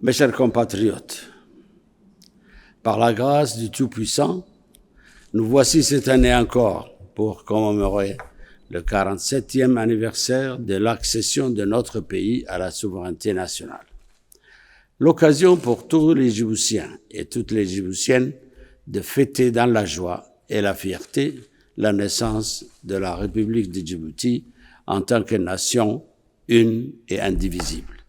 Mes chers compatriotes, par la grâce du Tout-Puissant, nous voici cette année encore pour commémorer le 47e anniversaire de l'accession de notre pays à la souveraineté nationale. L'occasion pour tous les Djiboutiens et toutes les Djiboutiennes de fêter dans la joie et la fierté la naissance de la République de Djibouti en tant que nation une et indivisible.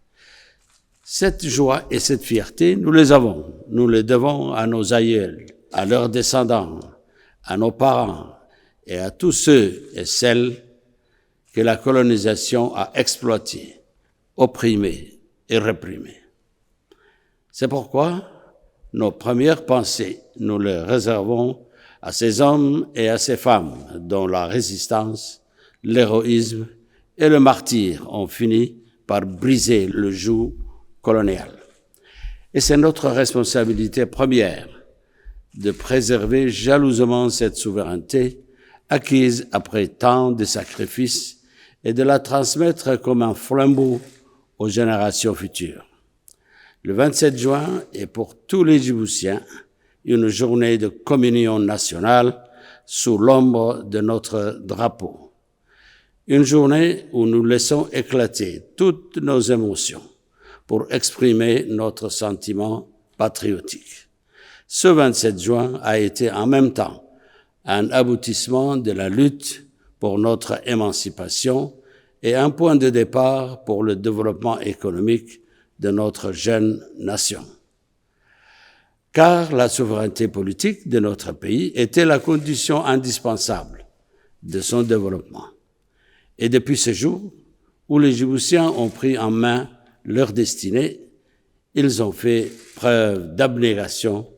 Cette joie et cette fierté, nous les avons. Nous les devons à nos aïeuls, à leurs descendants, à nos parents et à tous ceux et celles que la colonisation a exploités, opprimés et réprimés. C'est pourquoi nos premières pensées, nous les réservons à ces hommes et à ces femmes dont la résistance, l'héroïsme et le martyre ont fini par briser le joug colonial. Et c'est notre responsabilité première de préserver jalousement cette souveraineté acquise après tant de sacrifices et de la transmettre comme un flambeau aux générations futures. Le 27 juin est pour tous les Djiboutiens une journée de communion nationale sous l'ombre de notre drapeau. Une journée où nous laissons éclater toutes nos émotions pour exprimer notre sentiment patriotique. Ce 27 juin a été en même temps un aboutissement de la lutte pour notre émancipation et un point de départ pour le développement économique de notre jeune nation. Car la souveraineté politique de notre pays était la condition indispensable de son développement. Et depuis ce jour où les Djiboutiens ont pris en main leur destinée, ils ont fait preuve d'abnégation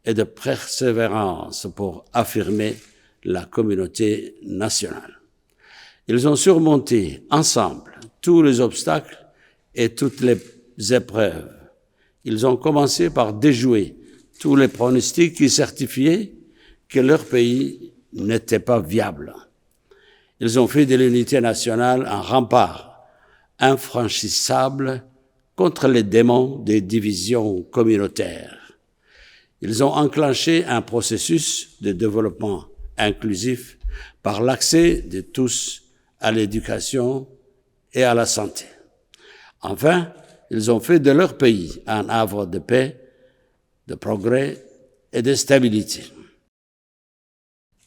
et de persévérance pour affirmer la communauté nationale. Ils ont surmonté ensemble tous les obstacles et toutes les épreuves. Ils ont commencé par déjouer tous les pronostics qui certifiaient que leur pays n'était pas viable. Ils ont fait de l'unité nationale un rempart infranchissable contre les démons des divisions communautaires. Ils ont enclenché un processus de développement inclusif par l'accès de tous à l'éducation et à la santé. Enfin, ils ont fait de leur pays un havre de paix, de progrès et de stabilité.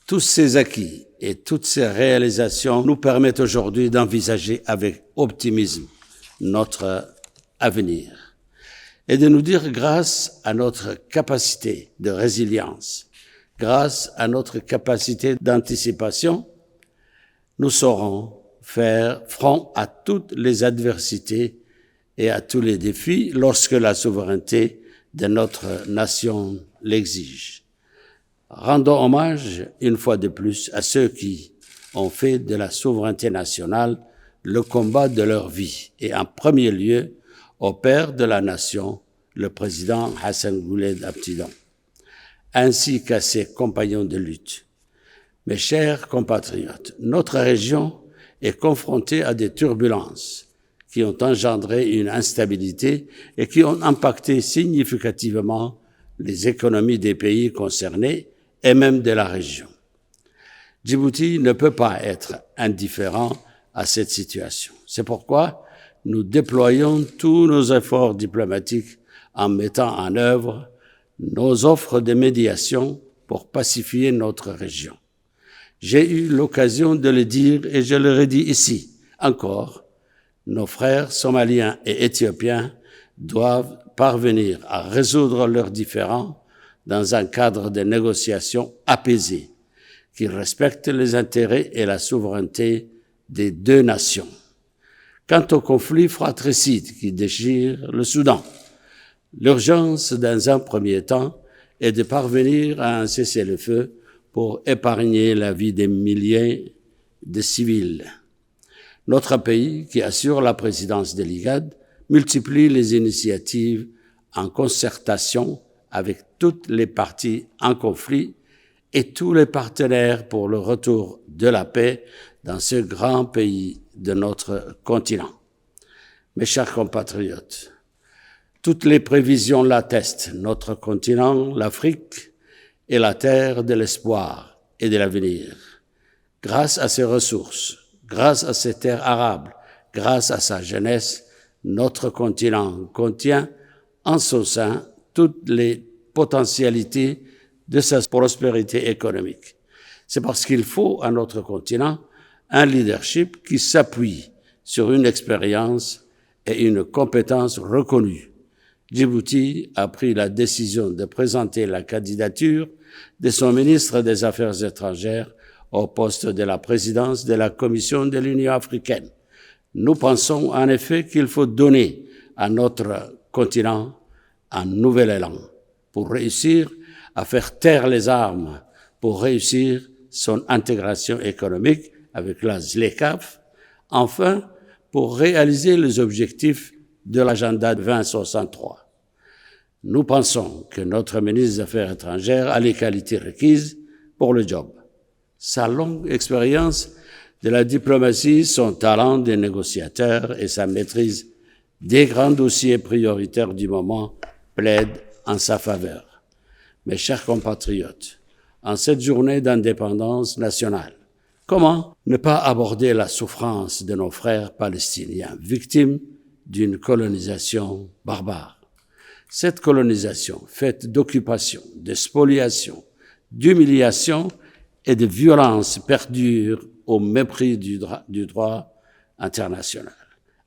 Tous ces acquis et toutes ces réalisations nous permettent aujourd'hui d'envisager avec optimisme notre avenir et de nous dire, grâce à notre capacité de résilience, grâce à notre capacité d'anticipation, nous saurons faire front à toutes les adversités et à tous les défis lorsque la souveraineté de notre nation l'exige. Rendons hommage une fois de plus à ceux qui ont fait de la souveraineté nationale le combat de leur vie et en premier lieu au père de la nation, le président Hassan Gouled Abtidan, ainsi qu'à ses compagnons de lutte. Mes chers compatriotes, notre région est confrontée à des turbulences qui ont engendré une instabilité et qui ont impacté significativement les économies des pays concernés et même de la région. Djibouti ne peut pas être indifférent à cette situation. C'est pourquoi nous déployons tous nos efforts diplomatiques en mettant en œuvre nos offres de médiation pour pacifier notre région. J'ai eu l'occasion de le dire et je le redis ici encore, nos frères somaliens et éthiopiens doivent parvenir à résoudre leurs différends dans un cadre de négociation apaisé qui respecte les intérêts et la souveraineté des deux nations. Quant au conflit fratricide qui déchire le Soudan, l'urgence dans un premier temps est de parvenir à un cessez-le-feu pour épargner la vie des milliers de civils. Notre pays, qui assure la présidence de l'IGAD, multiplie les initiatives en concertation avec toutes les parties en conflit et tous les partenaires pour le retour de la paix dans ce grand pays de notre continent. Mes chers compatriotes, Toutes les prévisions l'attestent. Notre continent, l'Afrique, est la terre de l'espoir et de l'avenir. Grâce à ses ressources, grâce à ses terres arables, grâce à sa jeunesse, notre continent contient en son sein toutes les potentialités de sa prospérité économique. C'est parce qu'il faut à notre continent un leadership qui s'appuie sur une expérience et une compétence reconnues. Djibouti a pris la décision de présenter la candidature de son ministre des Affaires étrangères au poste de la présidence de la Commission de l'Union africaine. Nous pensons en effet qu'il faut donner à notre continent un nouvel élan pour réussir à faire taire les armes, pour réussir son intégration économique avec la ZLECAf, enfin pour réaliser les objectifs de l'agenda 2063. Nous pensons que notre ministre des Affaires étrangères a les qualités requises pour le job. Sa longue expérience de la diplomatie, son talent de négociateur et sa maîtrise des grands dossiers prioritaires du moment plaident en sa faveur. Mes chers compatriotes, en cette journée d'indépendance nationale, comment ne pas aborder la souffrance de nos frères palestiniens victimes d'une colonisation barbare? Cette colonisation, faite d'occupation, de spoliation, d'humiliation et de violence, perdure au mépris du droit international.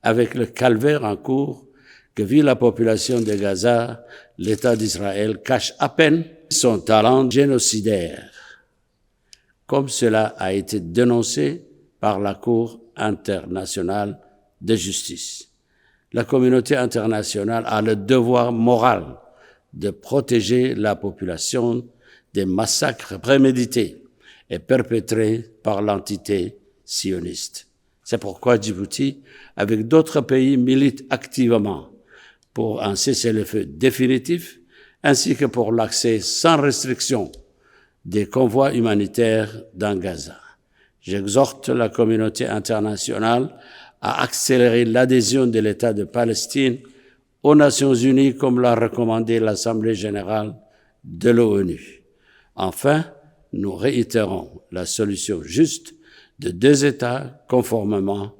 Avec le calvaire en cours que vit la population de Gaza, l'État d'Israël cache à peine son talent génocidaire, comme cela a été dénoncé par la Cour internationale de justice. La communauté internationale a le devoir moral de protéger la population des massacres prémédités et perpétrés par l'entité sioniste. C'est pourquoi Djibouti, avec d'autres pays, milite activement pour un cessez-le-feu définitif, ainsi que pour l'accès sans restriction des convois humanitaires dans Gaza. J'exhorte la communauté internationale à accélérer l'adhésion de l'État de Palestine aux Nations Unies comme l'a recommandé l'Assemblée générale de l'ONU. Enfin, nous réitérons la solution juste de deux États conformément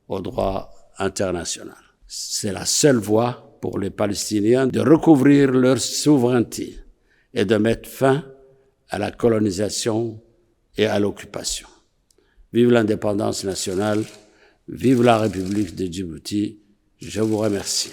au droit international. C'est la seule voie pour les Palestiniens de recouvrir leur souveraineté et de mettre fin à la colonisation et à l'occupation. Vive l'indépendance nationale, vive la République de Djibouti. Je vous remercie.